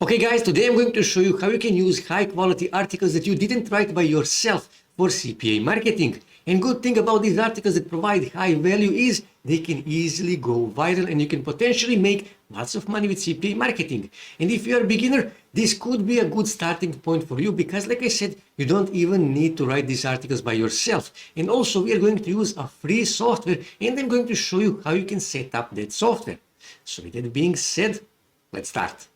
Okay guys, today I'm going to show you how you can use high quality articles that you didn't write by yourself for CPA marketing. And good thing about these articles that provide high value is they can easily go viral and you can potentially make lots of money with CPA marketing. And if you're a beginner, this could be a good starting point for you because like I said, you don't even need to write these articles by yourself. And also we are going to use a free software and I'm going to show you how you can set up that software. So with that being said, let's start.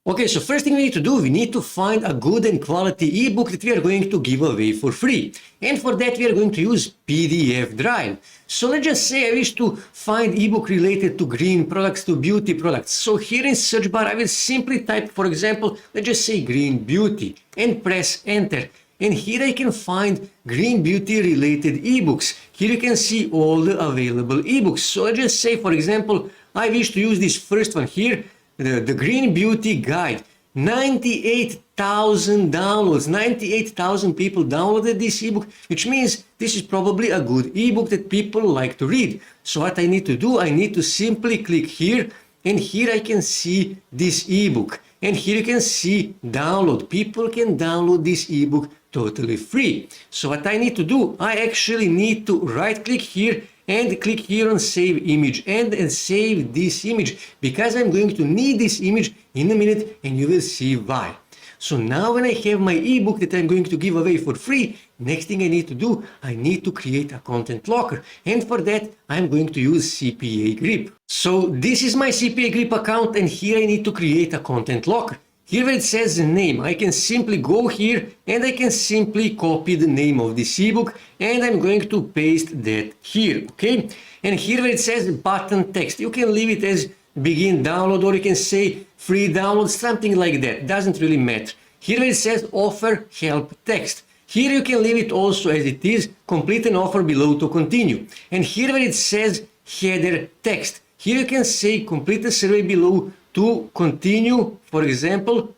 Okay, so first thing we need to do, we need to find a good and quality ebook that we are going to give away for free. And for that we are going to use PDF drive. So let's just say I wish to find ebook related to green products, to beauty products. So here in search bar I will simply type, for example, let's just say green beauty and press enter. And here I can find green beauty related ebooks. Here you can see all the available ebooks. So let's just say, for example, I wish to use this first one here. The Green Beauty Guide, 98,000 downloads, 98,000 people downloaded this ebook, which means this is probably a good ebook that people like to read. So what I need to do, I need to simply click here, and here I can see this ebook. And here you can see download. People can download this ebook totally free. So what I need to do, I actually need to right click here and click here on save image and save this image because I'm going to need this image in a minute and you will see why. So now when I have my ebook that I'm going to give away for free, next thing I need to do, I need to create a content locker. And for that, I'm going to use CPA Grip. So this is my CPA Grip account and here I need to create a content locker. Here where it says the name, I can simply go here and I can simply copy the name of this ebook and I'm going to paste that here, okay? And here where it says button text, you can leave it as begin download or you can say free download, something like that, doesn't really matter. Here where it says offer help text, here you can leave it also as it is, complete an offer below to continue. And here where it says header text, here you can say complete the survey below to continue, for example,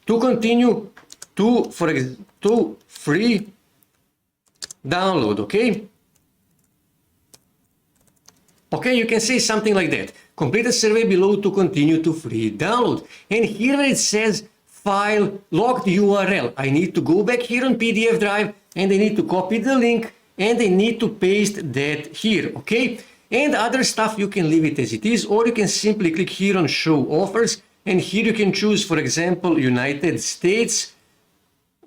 to continue to free download, okay? Okay, you can say something like that. Complete the survey below to continue to free download. And here it says file locked URL. I need to go back here on PDF drive and I need to copy the link and I need to paste that here, okay? And other stuff you can leave it as it is, or you can simply click here on show offers and here you can choose, for example, United States,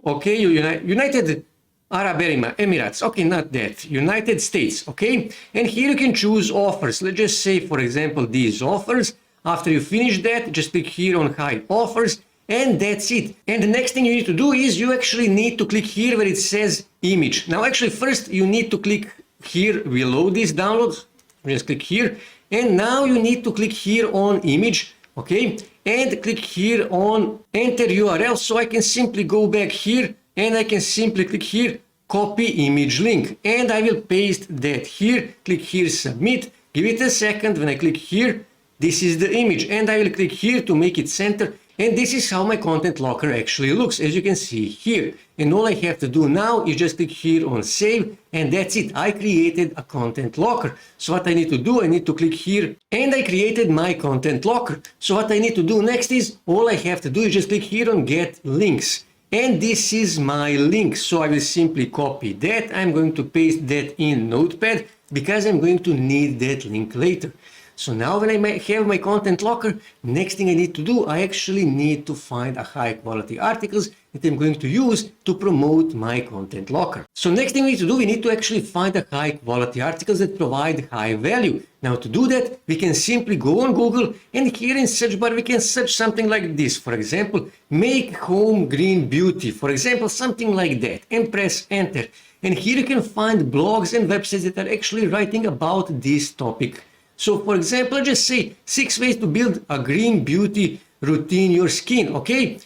okay, United Arab Emirates, okay, not that, United States, okay, and here you can choose offers. Let's just say, for example, these offers. After you finish that, just click here on hide offers and that's it. And the next thing you need to do is you actually need to click here where it says image. Now actually first you need to click here below this downloads. Just click here and now you need to click here on image, okay, and click here on enter URL. So I can simply go back here and I can simply click here copy image link and I will paste that here. Click here submit, give it a second. When I click here, this is the image and I will click here to make it center. And this is how my content locker actually looks, as you can see here. And all I have to do now is just click here on save and that's it. I created a content locker. So what I need to do, I need to click here and I created my content locker. So what I need to do next is, all I have to do is just click here on get links. And this is my link. So I will simply copy that. I'm going to paste that in Notepad because I'm going to need that link later. So now when I have my content locker, next thing I need to do, I actually need to find a high quality articles that I'm going to use to promote my content locker. So next thing we need to do, we need to actually find a high quality articles that provide high value. Now to do that, we can simply go on Google and here in search bar, we can search something like this. For example, make home green beauty, for example, something like that, and press enter. And here you can find blogs and websites that are actually writing about this topic. So for example, just say 6 ways to build a green beauty routine your skin, okay?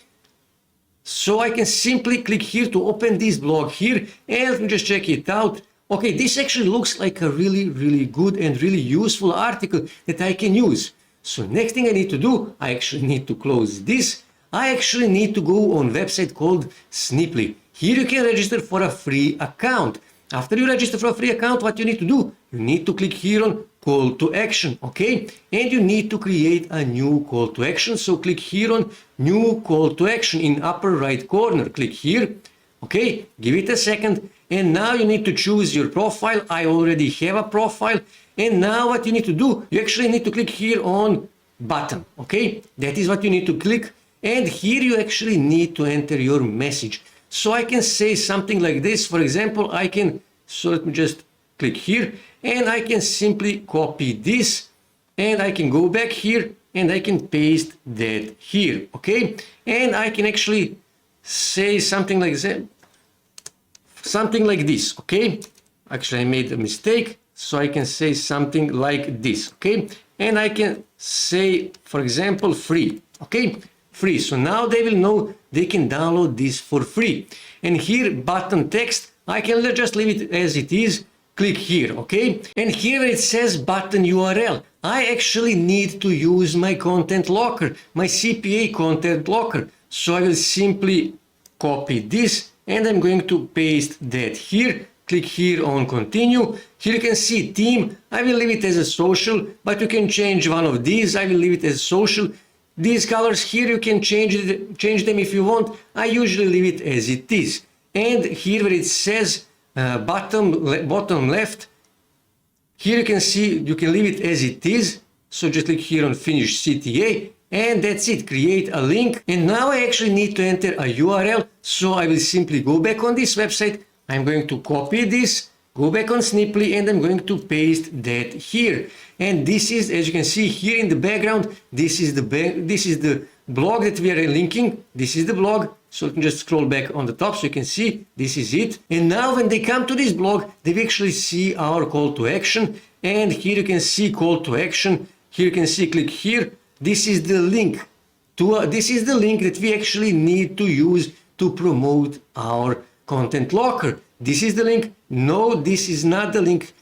So I can simply click here to open this blog here and let me just check it out. Okay, this actually looks like a really good and really useful article that I can use. So next thing I need to do, I actually need to close this. I actually need to go on a website called Sniply. Here you can register for a free account. After you register for a free account, what you need to do? You need to click here on call to action, okay? And you need to create a new call to action. So click here on new call to action in upper right corner. Click here, okay? Give it a second. And now you need to choose your profile. I already have a profile. And now what you need to do, you actually need to click here on button, okay? That is what you need to click. And here you actually need to enter your message. So I can say something like this. For example, so let me just click here and I can simply copy this and I can go back here and I can paste that here, okay? And I can actually say something like that, something like this, okay? Actually, I made a mistake. So I can say something like this, okay? And I can say, for example, free, okay? Free. So now they will know they can download this for free. And here, button text, I can just leave it as it is. Click here, okay? And here it says button URL. I actually need to use my content locker, my CPA content locker. So I will simply copy this and I'm going to paste that here. Click here on continue. Here you can see theme. I will leave it as a social, but you can change one of these. I will leave it as social. These colors here, you can change them if you want. I usually leave it as it is. And here where it says bottom left, here you can see, you can leave it as it is. So just click here on finish CTA and that's it. Create a link. And now I actually need to enter a URL. So I will simply go back on this website. I'm going to copy this, go back on Sniply, and I'm going to paste that here. And this is, as you can see here in the background, this is the blog that we are linking. This is the blog. So you can just scroll back on the top so you can see this is it. And now when they come to this blog, they will actually see our call to action. And here you can see call to action. Here you can see click here. This is the link this is the link that we actually need to use to promote our content locker. This is the link. No, this is not the link.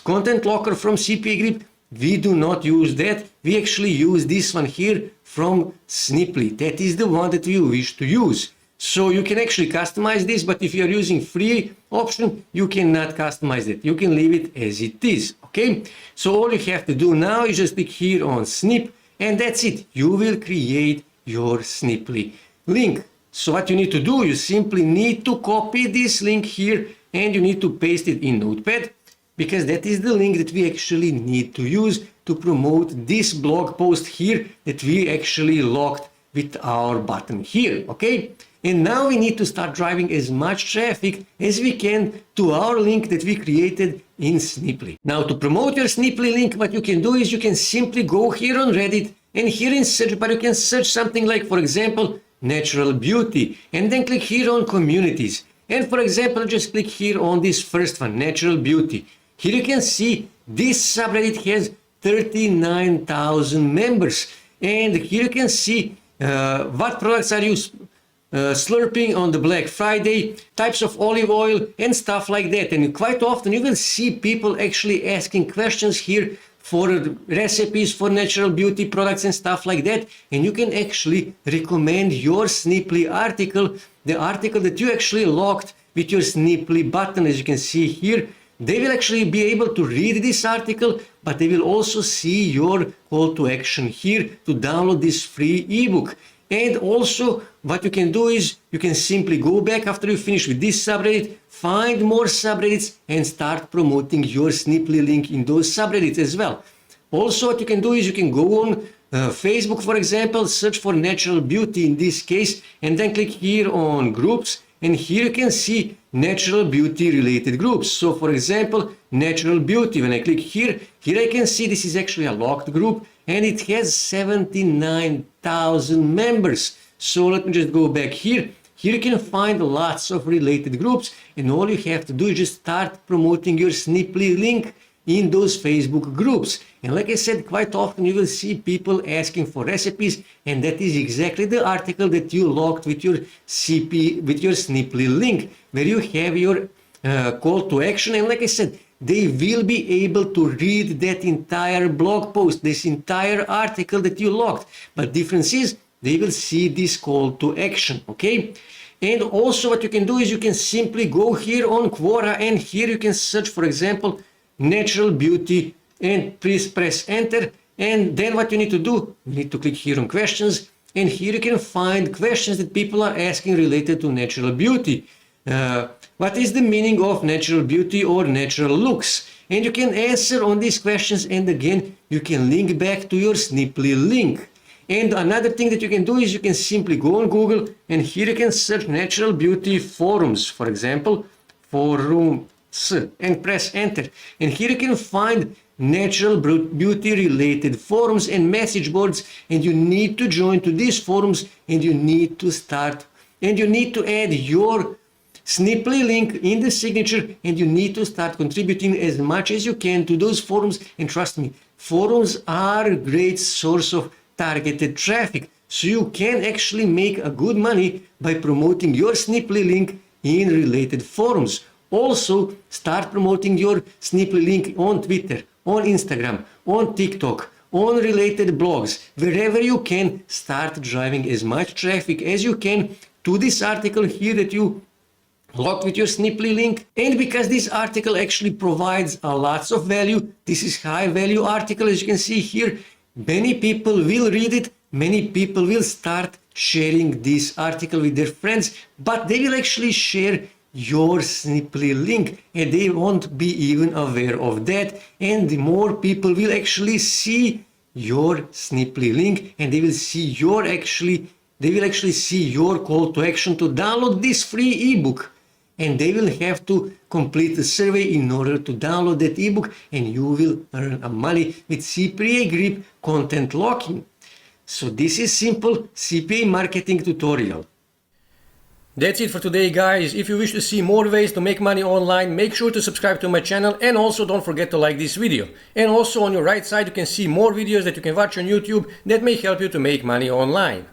Content locker from CPA Grip. We do not use that. We actually use this one here from Sniply. That is the one that we wish to use. So you can actually customize this, but if you are using free option, you cannot customize it. You can leave it as it is, okay? So all you have to do now is just click here on Snip, and that's it. You will create your Sniply link. So what you need to do, you simply need to copy this link here and you need to paste it in Notepad, because that is the link that we actually need to use to promote this blog post here that we actually locked with our button here, okay? And now we need to start driving as much traffic as we can to our link that we created in Sniply. Now to promote your Sniply link, what you can do is you can simply go here on Reddit and here in search bar you can search something like, for example, natural beauty, and then click here on communities. And for example, just click here on this first one, natural beauty. Here you can see this subreddit has 39,000 members. And here you can see what products are you slurping on the Black Friday, types of olive oil and stuff like that. And quite often you will see people actually asking questions here for recipes for natural beauty products and stuff like that. And you can actually recommend your Sniply article, the article that you actually locked with your Sniply button, as you can see here. They will actually be able to read this article, but they will also see your call to action here to download this free ebook. And also what you can do is you can simply go back after you finish with this subreddit, find more subreddits and start promoting your Sniply link in those subreddits as well. Also what you can do is you can go on Facebook, for example, search for natural beauty in this case, and then click here on groups. And here you can see natural beauty related groups. So for example, natural beauty, when I click here I can see this is actually a locked group and it has 79,000 members. So let me just go back here. Here you can find lots of related groups, and all you have to do is just start promoting your Sniply link in those Facebook groups. And like I said, quite often you will see people asking for recipes, and that is exactly the article that you locked with your Sniply link, where you have your call to action. And like I said, they will be able to read that entire blog post, this entire article that you locked. But difference is they will see this call to action, okay? And also what you can do is you can simply go here on Quora, and here you can search, for example, natural beauty, and please press enter. And then what you need to do, you need to click here on questions, and here you can find questions that people are asking related to natural beauty. What is the meaning of natural beauty or natural looks? And you can answer on these questions, and again you can link back to your Sniply link. And another thing that you can do is you can simply go on Google, and here you can search natural beauty forums, for example, forums, and press enter. And here you can find natural beauty related forums and message boards, and you need to join to these forums, and you need to start, and you need to add your Sniply link in the signature, and you need to start contributing as much as you can to those forums. And trust me, forums are a great source of targeted traffic, so you can actually make a good money by promoting your Sniply link in related forums. Also, start promoting your Sniply link on Twitter, on Instagram, on TikTok, on related blogs. Wherever you can, start driving as much traffic as you can to this article here that you logged with your Sniply link. And because this article actually provides a lots of value, this is high value article, as you can see here, many people will read it, many people will start sharing this article with their friends, but they will actually share your Sniply link, and they won't be even aware of that. And the more people will actually see your Sniply link, and they will see your call to action to download this free ebook, and they will have to complete the survey in order to download that ebook, and you will earn a money with CPA grip content locking. So this is simple CPA marketing tutorial. That's it for today, guys. If you wish to see more ways to make money online, make sure to subscribe to my channel, and also don't forget to like this video. And also on your right side you can see more videos that you can watch on YouTube that may help you to make money online.